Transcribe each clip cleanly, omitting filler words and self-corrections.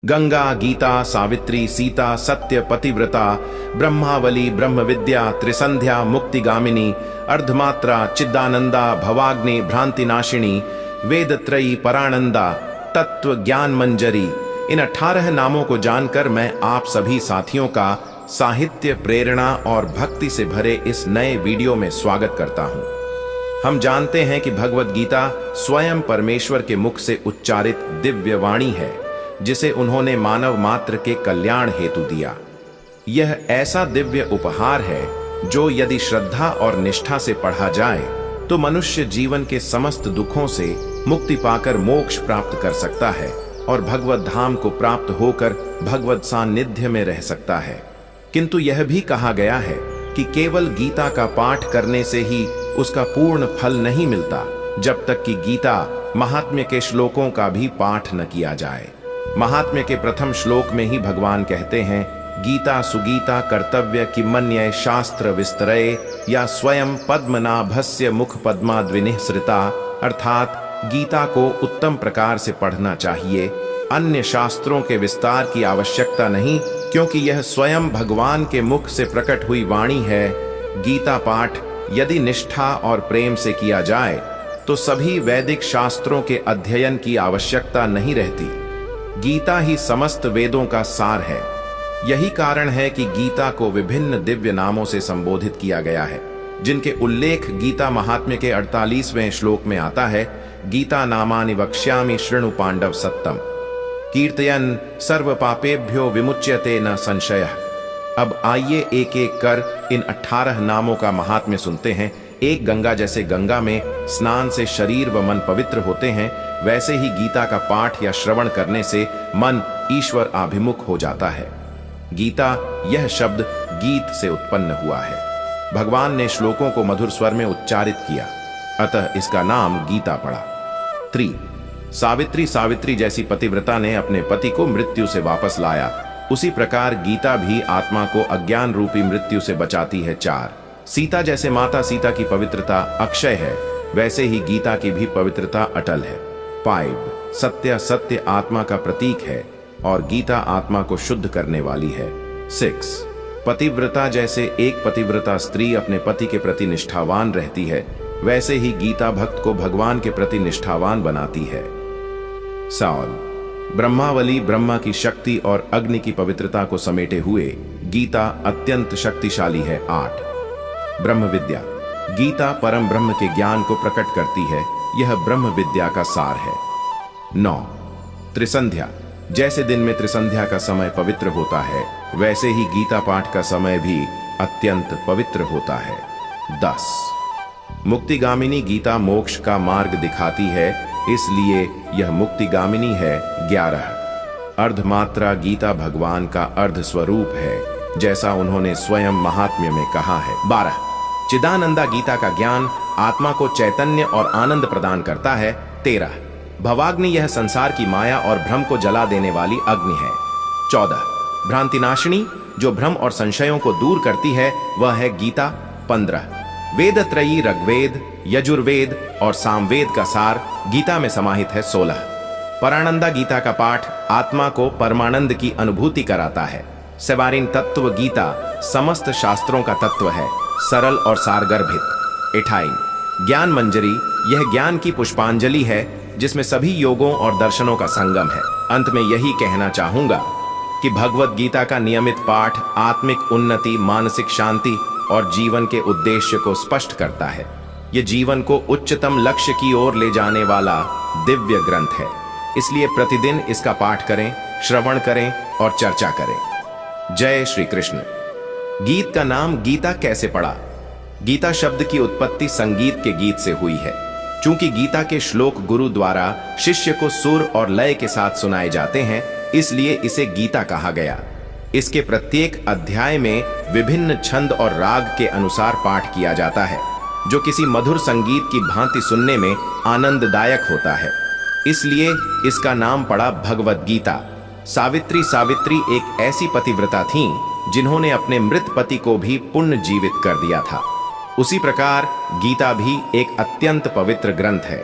गंगा, गीता, सावित्री, सीता, सत्य, पतिव्रता, ब्रह्मावली, ब्रह्म विद्या, त्रिसंध्या, मुक्तिगामिनी, अर्धमात्रा, चिदानंदा, भवाग्नि, भ्रांतिनाशिनी, वेदत्रयी, परानंदा, तत्व ज्ञान मंजरी, इन 18 नामों को जानकर मैं आप सभी साथियों का साहित्य, प्रेरणा और भक्ति से भरे इस नए वीडियो में स्वागत करता हूं। हम जानते हैं कि भगवद गीता स्वयं परमेश्वर के मुख से उच्चारित दिव्य वाणी है, जिसे उन्होंने मानव मात्र के कल्याण हेतु दिया। यह ऐसा दिव्य उपहार है जो यदि श्रद्धा और निष्ठा से पढ़ा जाए तो मनुष्य जीवन के समस्त दुखों से मुक्ति पाकर मोक्ष प्राप्त कर सकता है और भगवत धाम को प्राप्त होकर भगवत सानिध्य में रह सकता है। किंतु यह भी कहा गया है कि केवल गीता का पाठ करने से ही उसका पूर्ण फल नहीं मिलता, जब तक कि गीता महात्म्य के श्लोकों का भी पाठ न किया जाए। महात्म्य के प्रथम श्लोक में ही भगवान कहते हैं, गीता सुगीता कर्तव्य किमन्य शास्त्र विस्तरय या स्वयं पद्मनाभस्य मुख पद्माद्विनिःसृता, अर्थात गीता को उत्तम प्रकार से पढ़ना चाहिए, अन्य शास्त्रों के विस्तार की आवश्यकता नहीं, क्योंकि यह स्वयं भगवान के मुख से प्रकट हुई वाणी है। गीता पाठ यदि निष्ठा और प्रेम से किया जाए तो सभी वैदिक शास्त्रों के अध्ययन की आवश्यकता नहीं रहती। गीता ही समस्त वेदों का सार है। यही कारण है कि गीता को विभिन्न दिव्य नामों से संबोधित किया गया है, जिनके उल्लेख गीता महात्म्य के 48वें श्लोक में आता है। गीता नामानि वक्ष्यामि शृणु पांडव सत्तम, कीर्तयन् सर्व पापेभ्यो विमुच्यते न संशयः। अब आइए एक एक कर इन 18 नामों का महात्म्य सुनते हैं। एक गंगा जैसे गंगा में स्नान से शरीर व मन पवित्र होते हैं, वैसे ही गीता का पाठ या श्रवण करने से मन ईश्वर अभिमुख हो जाता है। गीता, यह शब्द गीत से उत्पन्न हुआ है। भगवान ने श्लोकों को मधुर स्वर में उच्चारित किया, अतः इसका नाम गीता पड़ा। 3. सावित्री, सावित्री जैसी पतिव्रता ने अपने पति को मृत्यु से वापस लाया, उसी प्रकार गीता भी आत्मा को अज्ञान रूपी मृत्यु से बचाती है। 4. सीता, जैसे माता सीता की पवित्रता अक्षय है, वैसे ही गीता की भी पवित्रता अटल है। 5. सत्य, सत्य आत्मा का प्रतीक है और गीता आत्मा को शुद्ध करने वाली है। 6. पतिव्रता, जैसे एक पतिव्रता स्त्री अपने पति के प्रति निष्ठावान रहती है, वैसे ही गीता भक्त को भगवान के प्रति निष्ठावान बनाती है। 7. ब्रह्मावली, ब्रह्मा की शक्ति और अग्नि की पवित्रता को समेटे हुए गीता अत्यंत शक्तिशाली है। 8. ब्रह्म विद्या, गीता परम ब्रह्म के ज्ञान को प्रकट करती है, यह ब्रह्म विद्या का सार है। 9. त्रिसंध्या, जैसे दिन में त्रिसंध्या का समय पवित्र होता है, वैसे ही गीता पाठ का समय भी अत्यंत पवित्र होता है। 10. मुक्तिगामिनी, गीता मोक्ष का मार्ग दिखाती है, इसलिए यह मुक्तिगामिनी है। 11. अर्धमात्रा, गीता भगवान का अर्ध स्वरूप है, जैसा उन्होंने स्वयं महात्म्य में कहा है। 12. चिदानंदा, गीता का ज्ञान आत्मा को चैतन्य और आनंद प्रदान करता है। 13. भवाग्नि, यह संसार की माया और भ्रम को जला देने वाली अग्नि है। 14. भ्रांतिनाशिनी, जो भ्रम और संशयों को दूर करती है, वह है गीता। 15. वेदत्रयी, ऋग्वेद, यजुर्वेद और सामवेद का सार गीता में समाहित है। 16. परानंदा, गीता का पाठ आत्मा को परमानंद की अनुभूति कराता है। 17. तत्व, गीता समस्त शास्त्रों का तत्व है, सरल और सारगर्भित। 28. ज्ञान मंजरी, यह ज्ञान की पुष्पांजलि है, जिसमें सभी योगों और दर्शनों का संगम है। अंत में यही कहना चाहूंगा कि भगवद गीता का नियमित पाठ आत्मिक उन्नति, मानसिक शांति और जीवन के उद्देश्य को स्पष्ट करता है। यह जीवन को उच्चतम लक्ष्य की ओर ले जाने वाला दिव्य ग्रंथ है, इसलिए प्रतिदिन इसका पाठ करें, श्रवण करें और चर्चा करें। जय श्री कृष्ण। गीत का नाम गीता कैसे पड़ा? गीता शब्द की उत्पत्ति संगीत के गीत से हुई है। चूंकि गीता के श्लोक गुरु द्वारा शिष्य को सुर और लय के साथ सुनाए जाते हैं, इसलिए इसे गीता कहा गया। इसके प्रत्येक अध्याय में विभिन्न छंद और राग के अनुसार पाठ किया जाता है, जो किसी मधुर संगीत की भांति सुनने में आनंददायक होता है, इसलिए इसका नाम पड़ा भगवद गीता। सावित्री, सावित्री एक ऐसी पतिव्रता थीं जिन्होंने अपने मृत पति को भी पुण्य जीवित कर दिया था। उसी प्रकार गीता भी एक अत्यंत पवित्र ग्रंथ है।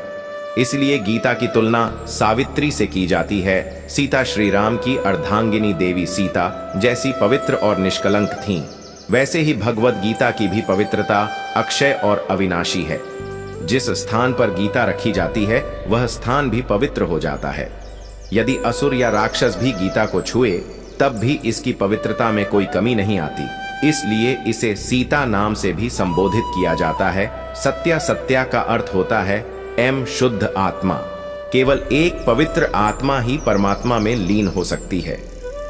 इसलिए गीता की तुलना सावित्री से की जाती है। सीता श्री राम की अर्धांगिनी देवी सीता जैसी पवित्र और निष्कलंक थीं, वैसे ही भगवत गीता की भी पवित्रता अक्षय और अविनाशी है। जिस स्थान पर गीता रखी जाती है वह स्थान भी पवित्र हो जाता है। यदि असुर या राक्षस भी गीता को छुए तब भी इसकी पवित्रता में कोई कमी नहीं आती, इसलिए इसे सीता नाम से भी संबोधित किया जाता है। सत्या सत्या का अर्थ होता है एम शुद्ध आत्मा। केवल एक पवित्र आत्मा ही परमात्मा में लीन हो सकती है।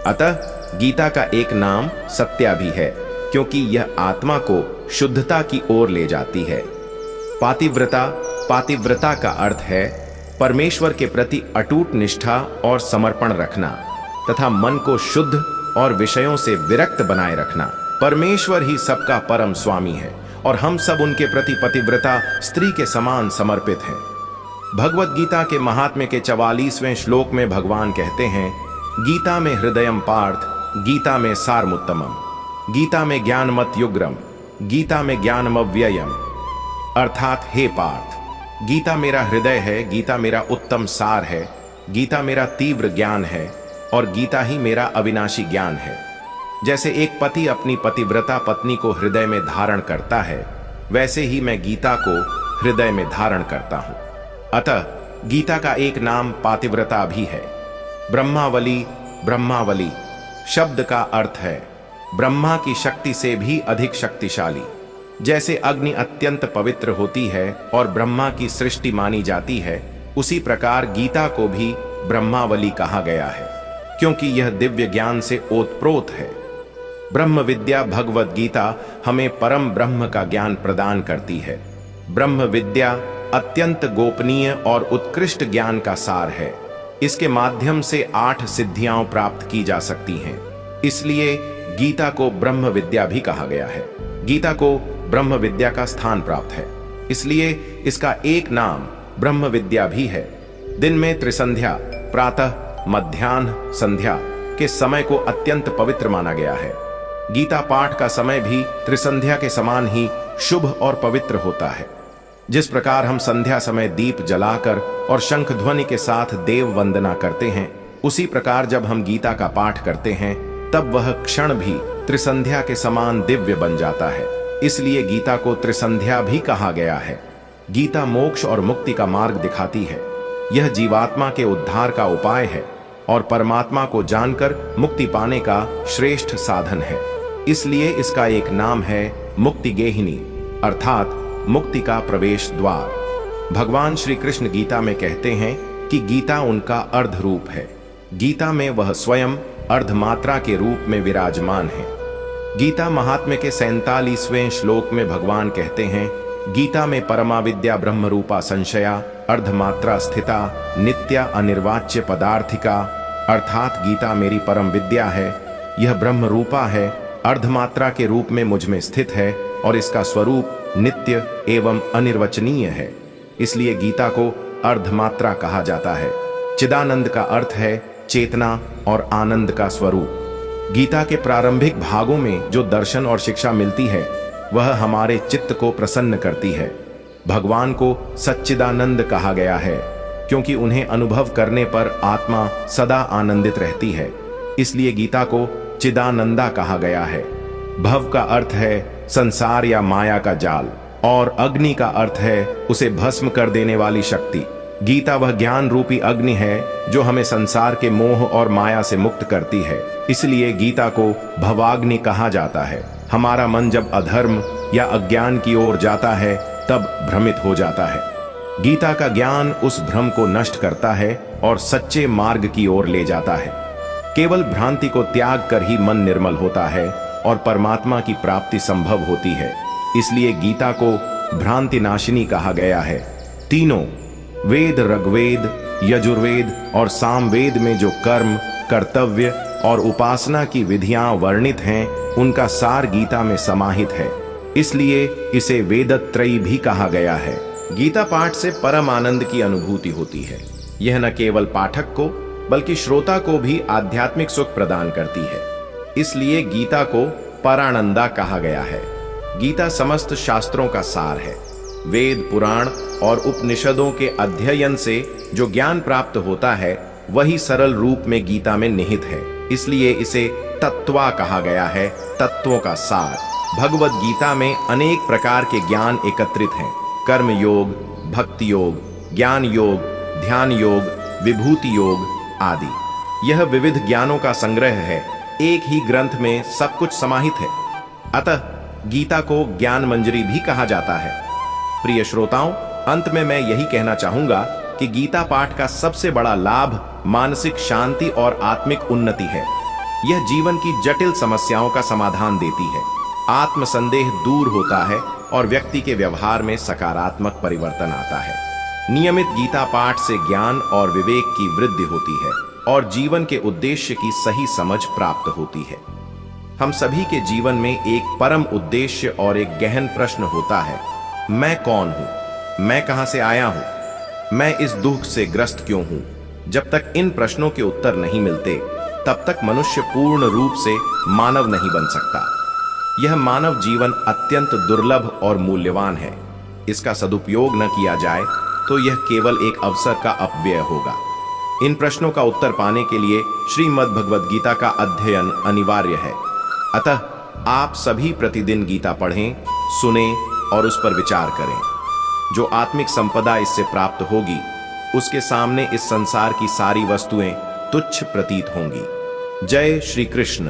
अतः गीता का एक नाम सत्या भी है, क्योंकि यह आत्मा को शुद्धता की ओर ले जाती है। पातिव्रता, पातिव्रता का अर्थ है परमेश्वर के प्रति अटूट निष्ठा और समर्पण रखना तथा मन को शुद्ध और विषयों से विरक्त बनाए रखना। परमेश्वर ही सबका परम स्वामी है और हम सब उनके प्रति पतिव्रता स्त्री के समान समर्पित हैं। भगवत गीता के महात्म्य के 44वें श्लोक में भगवान कहते हैं, गीता में हृदयम पार्थ, गीता में सारमुत्तमम, गीता में ज्ञानमत युग्रम, गीता में ज्ञानमव्ययम। अर्थात हे पार्थ, गीता मेरा हृदय है, गीता मेरा उत्तम सार है, गीता मेरा तीव्र ज्ञान है और गीता ही मेरा अविनाशी ज्ञान है। जैसे एक पति अपनी पतिव्रता पत्नी को हृदय में धारण करता है, वैसे ही मैं गीता को हृदय में धारण करता हूं। अतः गीता का एक नाम पातिव्रता भी है। ब्रह्मावली, ब्रह्मावली शब्द का अर्थ है ब्रह्मा की शक्ति से भी अधिक शक्तिशाली। जैसे अग्नि अत्यंत पवित्र होती है और ब्रह्मा की सृष्टि मानी जाती है, उसी प्रकार गीता को भी ब्रह्मावली कहा गया है, क्योंकि यह दिव्य ज्ञान से ओतप्रोत है। ब्रह्म विद्या भगवत गीता हमें परम ब्रह्म का ज्ञान प्रदान करती है। ब्रह्म विद्या अत्यंत गोपनीय और उत्कृष्ट ज्ञान का सार है। इसके माध्यम से 8 सिद्धियां प्राप्त की जा सकती हैं। इसलिए गीता को ब्रह्म विद्या भी कहा गया है। गीता को ब्रह्म विद्या का स्थान प्राप्त है, इसलिए इसका एक नाम ब्रह्म विद्या भी है। दिन में त्रिसंध्या, प्रातः, मध्याह्न, संध्या के समय को अत्यंत पवित्र माना गया है। गीता पाठ का समय भी त्रिसंध्या के समान ही शुभ और पवित्र होता है। जिस प्रकार हम संध्या समय दीप जलाकर और शंख ध्वनि के साथ देव वंदना करते हैं, उसी प्रकार जब हम गीता का पाठ करते हैं तब वह क्षण भी त्रिसंध्या के समान दिव्य बन जाता है। इसलिए गीता को त्रिसंध्या भी कहा गया है। गीता मोक्ष और मुक्ति का मार्ग दिखाती है। यह जीवात्मा के उद्धार का उपाय है और परमात्मा को जानकर मुक्ति पाने का श्रेष्ठ साधन है। इसलिए इसका एक नाम है मुक्ति गेहिनी, अर्थात मुक्ति का प्रवेश द्वार। भगवान श्री कृष्ण गीता में कहते हैं कि गीता उनका अर्ध रूप है। गीता में वह स्वयं अर्धमात्रा के रूप में विराजमान है। गीता महात्म्य के 47वें श्लोक में भगवान कहते हैं, गीता में परमा विद्या ब्रह्म रूपा संशया अर्धमात्रा स्थिता नित्या अनिर्वाच्य पदार्थिका। अर्थात गीता मेरी परम विद्या है, यह ब्रह्म रूपा है, अर्धमात्रा के रूप में मुझ में स्थित है और इसका स्वरूप नित्य एवं अनिर्वचनीय है। इसलिए गीता को अर्धमात्रा कहा जाता है। चिदानंद का अर्थ है चेतना और आनंद का स्वरूप। गीता के प्रारंभिक भागों में जो दर्शन और शिक्षा मिलती है वह हमारे चित्त को प्रसन्न करती है। भगवान को सच्चिदानंद कहा गया है, क्योंकि उन्हें अनुभव करने पर आत्मा सदा आनंदित रहती है। इसलिए गीता को चिदानंदा कहा गया है। भव का अर्थ है संसार या माया का जाल और अग्नि का अर्थ है उसे भस्म कर देने वाली शक्ति। गीता वह ज्ञान रूपी अग्नि है जो हमें संसार के मोह और माया से मुक्त करती है। इसलिए गीता को भवाग्नि कहा जाता है। हमारा मन जब अधर्म या अज्ञान की ओर जाता है तब भ्रमित हो जाता है। गीता का ज्ञान उस भ्रम को नष्ट करता है और सच्चे मार्ग की ओर ले जाता है। केवल भ्रांति को त्याग कर ही मन निर्मल होता है और परमात्मा की प्राप्ति संभव होती है। इसलिए गीता को भ्रांति नाशिनी कहा गया है। तीनों वेद, ऋग्वेद, यजुर्वेद और सामवेद में जो कर्म, कर्तव्य और उपासना की विधियां वर्णित हैं, उनका सार गीता में समाहित है। इसलिए इसे वेदत्रयी भी कहा गया है। गीता पाठ से परम आनंद की अनुभूति होती है। यह न केवल पाठक को बल्कि श्रोता को भी आध्यात्मिक सुख प्रदान करती है। इसलिए गीता को परानंदा कहा गया है। गीता समस्त शास्त्रों का सार है। वेद पुराण और उपनिषदों के अध्ययन से जो ज्ञान प्राप्त होता है वही सरल रूप में गीता में निहित है। इसलिए इसे तत्वा कहा गया है, तत्वों का सार। भगवत गीता में अनेक प्रकार के ज्ञान एकत्रित हैं। कर्म योग, भक्ति योग, ज्ञान योग, ध्यान योग, विभूति योग आदि। यह विविध ज्ञानों का संग्रह है, एक ही ग्रंथ में सब कुछ समाहित है। अतः गीता को ज्ञान मंजरी भी कहा जाता है। प्रिय श्रोताओं, अंत में मैं यही कहना चाहूंगा कि गीता पाठ का सबसे बड़ा लाभ मानसिक शांति और आत्मिक उन्नति है। यह जीवन की जटिल समस्याओं का समाधान देती है, आत्मसंदेह दूर होता है और व्यक्ति के व्यवहार में सकारात्मक परिवर्तन आता है। नियमित गीता पाठ से ज्ञान और विवेक की वृद्धि होती है और जीवन के उद्देश्य की सही समझ प्राप्त होती है। हम सभी के जीवन में एक परम उद्देश्य और एक गहन प्रश्न होता है, मैं कौन हूं? मैं कहां से आया हूं? मैं इस दुख से ग्रस्त क्यों हूं? जब तक इन प्रश्नों के उत्तर नहीं मिलते, तब तक मनुष्य पूर्ण रूप से मानव नहीं बन सकता। यह मानव जीवन अत्यंत दुर्लभ और मूल्यवान है। इसका सदुपयोग न किया जाए तो यह केवल एक अवसर का अपव्यय होगा। इन प्रश्नों का उत्तर पाने के लिए श्रीमद् भगवद गीता का अध्ययन अनिवार्य है। अतः आप सभी प्रतिदिन गीता पढ़ें, सुनें और उस पर विचार करें। जो आत्मिक संपदा इससे प्राप्त होगी, उसके सामने इस संसार की सारी वस्तुएं तुच्छ प्रतीत होंगी। जय श्री कृष्ण।